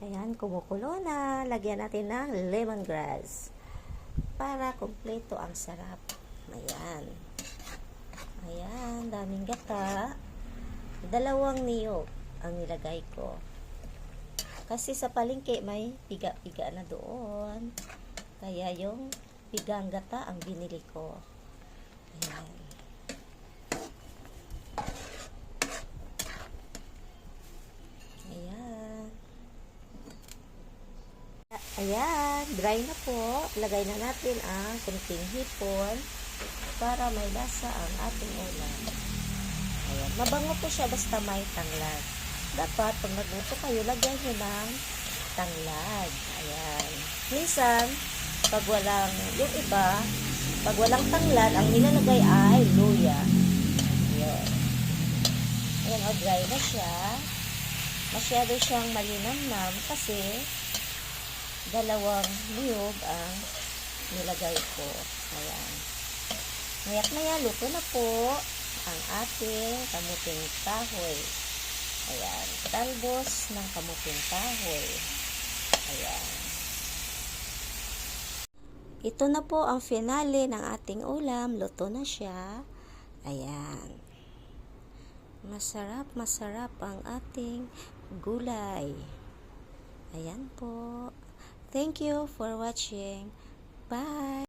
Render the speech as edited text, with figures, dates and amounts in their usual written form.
Ayan, kumukulo na. Lagyan natin ng lemongrass para kumpleto ang sarap. Ayan. Ayan, daming gata. 2 niyog ang nilagay ko. Kasi sa palengke may piga-piga na doon. Kaya yung pigang gata ang binili ko. Ayan. Ayan. Ayan, dry na po. Lagay na natin ang kunting hipon para may lasa ang ating ulam. Ayan, mabango po siya basta may tanglad. Dapat, pag nagluto kayo, lagyan nyo ng tanglad. Ayan. Minsan, pag walang, yung iba, pag walang tanglad, ang nilalagay ay luya. Ayan. Ayan, o dry na siya. Masyado siyang malinamnam kasi 2 niyog ang nilagay ko. Ayan. Mayak-maya, luto na po ang ating kamuting kahoy. Ayan. Talbos ng kamuting kahoy. Ayan. Ito na po ang finale ng ating ulam. Luto na siya. Ayan. Masarap ang ating gulay. Ayan po. Thank you for watching. Bye!